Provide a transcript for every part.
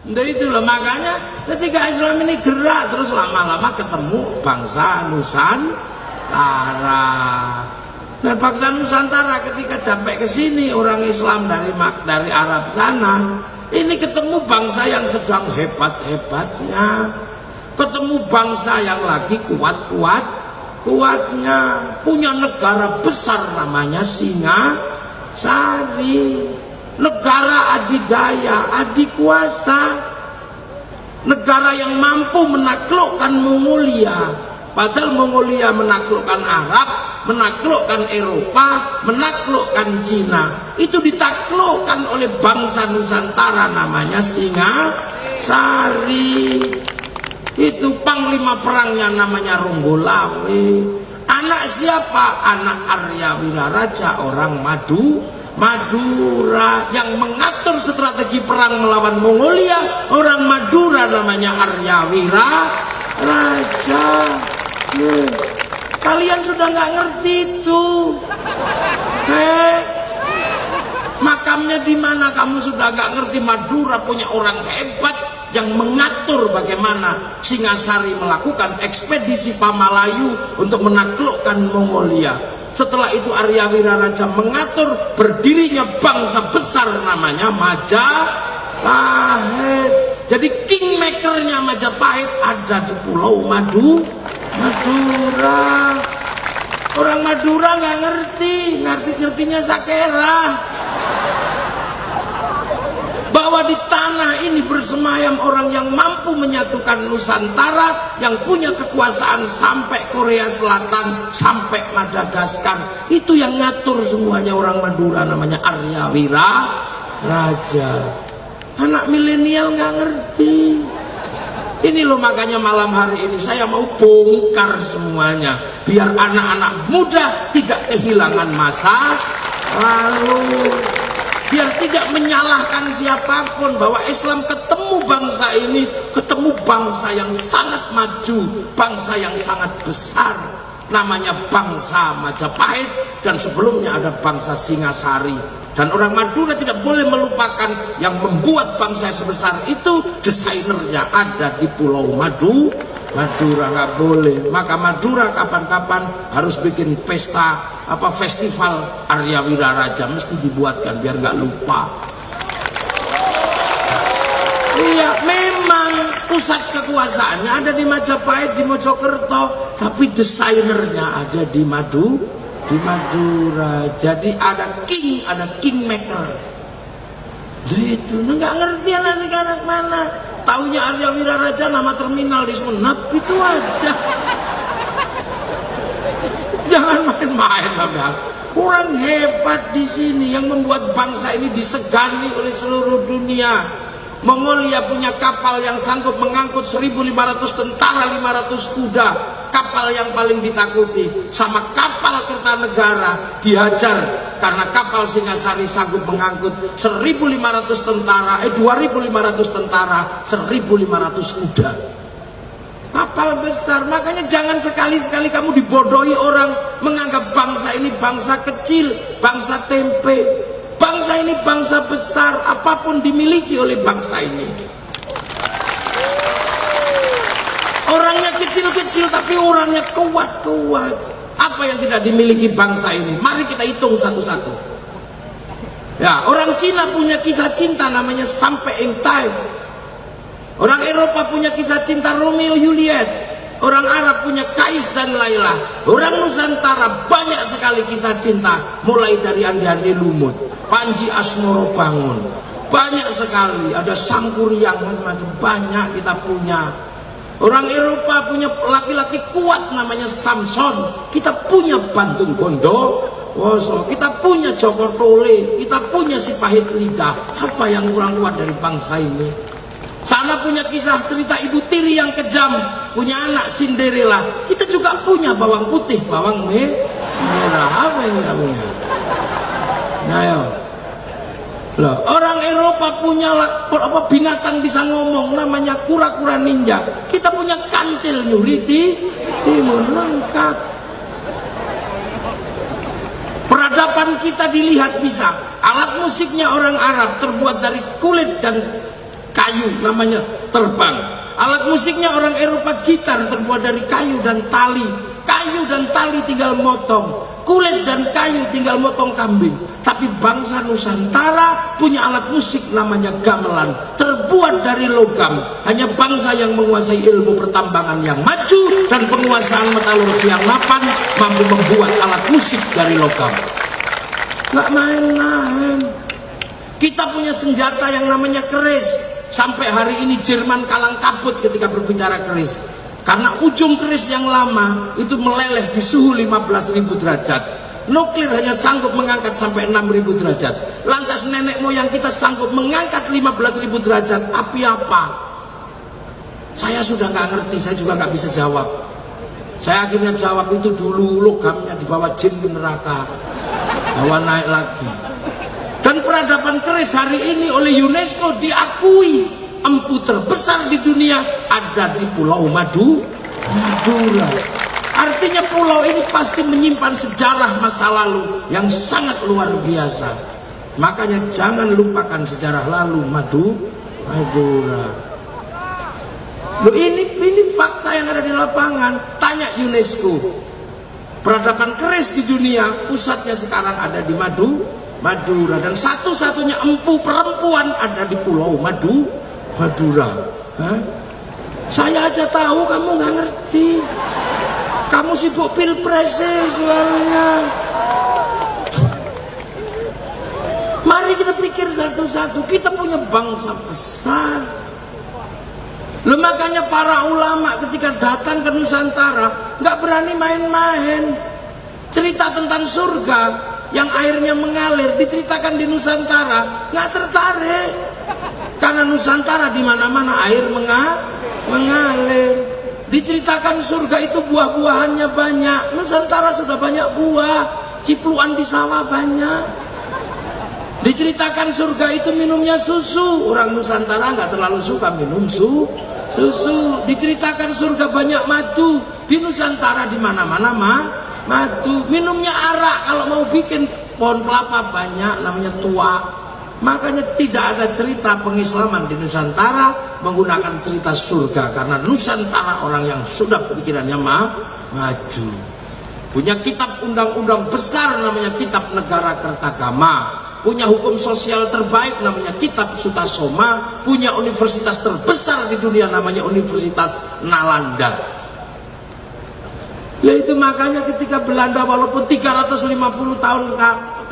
Nah itulah makanya ketika Islam ini gerak terus lama-lama ketemu bangsa Nusantara. Dan bangsa Nusantara ketika sampai ke sini orang Islam dari Arab sana, ini ketemu bangsa yang sedang hebat-hebatnya, ketemu bangsa yang lagi kuatnya, punya negara besar namanya Singasari, negara adidaya, adikuasa, negara yang mampu menaklukkan Mongolia. Padahal Mongolia menaklukkan Arab, menaklukkan Eropa, menaklukkan Cina. Itu ditaklukkan oleh bangsa Nusantara namanya Singasari. Itu panglima perangnya namanya Ronggolawe. Anak siapa? Anak Arya Wiraraja, orang Madura, yang mengatur strategi perang melawan Mongolia. Orang Madura namanya Arya Wiraraja. Kalian sudah nggak ngerti itu. Makamnya di mana? Kamu sudah nggak ngerti. Madura punya orang hebat yang mengatur bagaimana Singasari melakukan ekspedisi Pamalayu untuk menaklukkan Mongolia. Setelah itu Arya Wiraraja mengatur berdirinya bangsa besar namanya Majapahit. Jadi kingmakernya Majapahit ada di Pulau Madura. Orang Madura nggak ngertinya Sakera. Bahwa di tanah ini bersemayam orang yang mampu menyatukan Nusantara, yang punya kekuasaan sampai Korea Selatan, sampai Madagaskar. Itu yang ngatur semuanya orang Madura namanya Arya Wiraraja. Anak milenial nggak ngerti. Ini loh makanya malam hari ini saya mau bongkar semuanya, biar anak-anak muda tidak kehilangan masa lalu, biar tidak menyalahkan siapapun, bahwa Islam ketemu bangsa ini, ketemu bangsa yang sangat maju, bangsa yang sangat besar, namanya bangsa Majapahit, dan sebelumnya ada bangsa Singasari. Dan orang Madura tidak boleh melupakan yang membuat bangsa sebesar itu, desainernya ada di Pulau Madura, nggak boleh. Maka Madura kapan-kapan harus bikin pesta festival Arya Wiraraja, mesti dibuatkan biar nggak lupa. Iya, memang pusat kekuasaannya ada di Majapahit, di Mojokerto, tapi desainernya ada di Madura. Jadi ada king, ada kingmaker. Jadi itu nggak ngerti lah sekarang mana. Taunya Arya Wiraraja nama terminal di Sunat itu aja. Jangan main-main lah. Orang hebat di sini yang membuat bangsa ini disegani oleh seluruh dunia. Mongolia punya kapal yang sanggup mengangkut 1.500 tentara, 500 kuda. Kapal yang paling ditakuti. Sama kapal Kertanegara dihajar karena kapal Singasari sanggup mengangkut 1.500 tentara, 2.500 tentara, 1.500 kuda. Kapal besar. Makanya jangan sekali-sekali kamu dibodohi orang, menganggap bangsa ini bangsa kecil, bangsa tempe. Bangsa ini bangsa besar, apapun dimiliki oleh bangsa ini. Orangnya kecil-kecil tapi orangnya kuat-kuat. Apa yang tidak dimiliki bangsa ini? Mari kita hitung satu-satu. Ya, orang Cina punya kisah cinta namanya Sampai in Time. Orang Eropa punya kisah cinta Romeo Juliet. Orang Arab punya Kais dan Laila. Orang Nusantara banyak sekali kisah cinta, mulai dari Andi-Andi Lumut, Panji Asmoro Bangun, banyak sekali. Ada Sangkuriang, macam-macam, banyak kita punya. Orang Eropa punya laki-laki kuat namanya Samson. Kita punya Bantung Bondowoso, kita punya Joko Tole, kita punya si Pahit Liga. Apa yang kurang kuat dari bangsa ini? Sana punya kisah cerita Ibu Tiri yang kejam, punya anak Cinderella. Kita juga punya bawang putih, bawang merah. Apa yang kita punya? Nah, yo. Loh, orang Eropa punya binatang bisa ngomong namanya kura-kura ninja. Kita punya kancil nyuriti timun, lengkap. Peradaban kita dilihat bisa. Alat musiknya orang Arab terbuat dari kulit dan kayu, namanya terbang. Alat musiknya orang Eropa, gitar terbuat dari kayu dan tali. Kayu dan tali tinggal motong, kulit dan kayu tinggal motong kambing. Tapi bangsa Nusantara punya alat musik namanya gamelan, terbuat dari logam. Hanya bangsa yang menguasai ilmu pertambangan yang maju dan penguasaan metalurgi yang mapan mampu membuat alat musik dari logam. Nggak main-main. Kita punya senjata yang namanya keris. Sampai hari ini Jerman kalang kabut ketika berbicara keris, karena ujung keris yang lama itu meleleh di suhu 15.000 derajat. Nuklir hanya sanggup mengangkat sampai 6.000 derajat. Lantas nenek moyang kita sanggup mengangkat 15.000 derajat. Api apa? Saya sudah nggak ngerti, saya juga nggak bisa jawab. Saya akhirnya jawab, itu dulu logamnya dibawa jin ke neraka, bawa naik lagi. Dan peradaban keris hari ini oleh UNESCO diakui empu terbesar di dunia ada di Pulau Madura. Artinya pulau ini pasti menyimpan sejarah masa lalu yang sangat luar biasa. Makanya jangan lupakan sejarah lalu Madura. Loh, ini fakta yang ada di lapangan. Tanya UNESCO. Peradaban keris di dunia pusatnya sekarang ada di Madura, dan satu-satunya empu perempuan ada di Pulau Madura. Hah? Saya aja tahu, kamu nggak ngerti. Kamu sibuk pilpres soalnya. Mari kita pikir satu-satu. Kita punya bangsa besar. Loh, makanya para ulama ketika datang ke Nusantara nggak berani main-main. Cerita tentang surga yang airnya mengalir diceritakan di Nusantara nggak tertarik, karena Nusantara di mana-mana air mengalir. Diceritakan surga itu buah-buahannya banyak. Nusantara sudah banyak buah, cipluan di sawah banyak. Diceritakan surga itu minumnya susu. Orang Nusantara nggak terlalu suka minum susu. Diceritakan surga banyak madu. Di Nusantara di mana-mana madu. Minumnya arak, kalau mau bikin pohon kelapa banyak, namanya tua. Makanya tidak ada cerita pengislaman di Nusantara menggunakan cerita surga, karena Nusantara orang yang sudah pikirannya maju. Punya kitab undang-undang besar namanya Kitab Negara Kertagama. Punya hukum sosial terbaik namanya Kitab Sutasoma. Punya universitas terbesar di dunia namanya Universitas Nalanda. Ya itu makanya ketika Belanda walaupun 350 tahun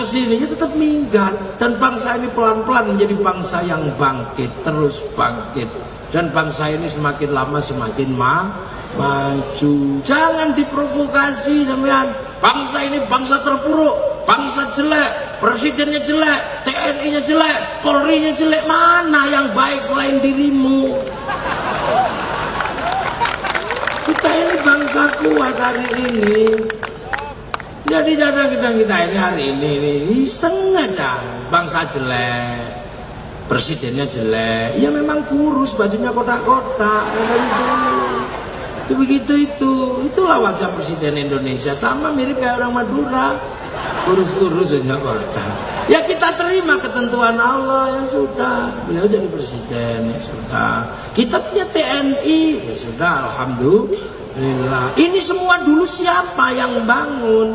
kesininya tetap minggat, dan bangsa ini pelan-pelan menjadi bangsa yang bangkit, terus bangkit, dan bangsa ini semakin lama semakin maju. Jangan diprovokasi sampean. Bangsa ini bangsa terpuruk, bangsa jelek, presidennya jelek, TNI-nya jelek, Polri-nya jelek. Mana yang baik selain dirimu? Kita ini bangsa kuat hari ini. Jadi jangan kita ini hari ini iseng aja. Bangsa jelek, presidennya jelek, ya memang kurus, bajunya kotak-kotak dari dulu. Itulah wajah presiden Indonesia, sama mirip kayak orang Madura, kurus-kurus aja kotak. Ya kita terima ketentuan Allah, ya sudah. Beliau jadi presiden, ya sudah. Kita punya TNI, ya sudah, alhamdulillah. Ini semua dulu siapa yang bangun?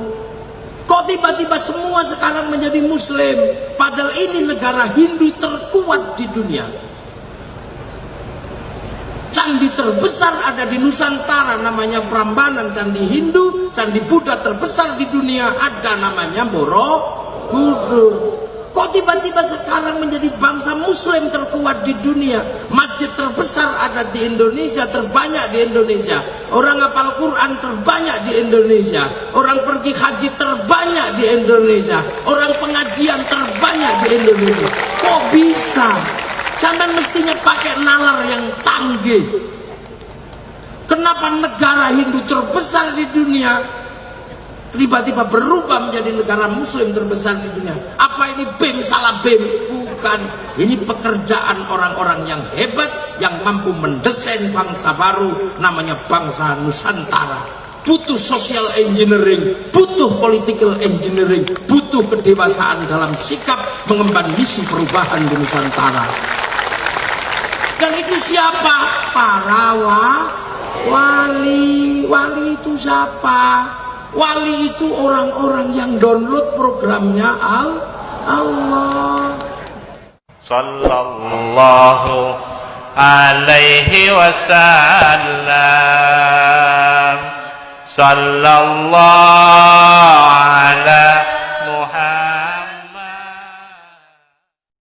Kok tiba-tiba semua sekarang menjadi Muslim? Padahal ini negara Hindu terkuat di dunia. Candi terbesar ada di Nusantara namanya Prambanan, candi Hindu. Candi Buddha terbesar di dunia ada namanya Borobudur. Kok tiba-tiba sekarang menjadi bangsa Muslim terkuat di dunia? Masjid terbesar ada di Indonesia, terbanyak di Indonesia. Orang hafal Quran terbanyak di Indonesia. Orang pergi haji terbanyak di Indonesia. Orang pengajian terbanyak di Indonesia. Kok bisa? Sampai mestinya pakai nalar yang canggih. Kenapa negara Hindu terbesar di dunia tiba-tiba berubah menjadi negara Muslim terbesar di dunia? Apa ini BIM salah BIM? Bukan. Ini pekerjaan orang-orang yang hebat yang mampu mendesain bangsa baru namanya bangsa Nusantara. Butuh social engineering, butuh political engineering, butuh kedewasaan dalam sikap mengemban misi perubahan di Nusantara. Dan itu siapa? Para wali. Wali itu siapa? Wali itu orang-orang yang download programnya Allah. Sallallahu alaihi wasallam. Sallallahu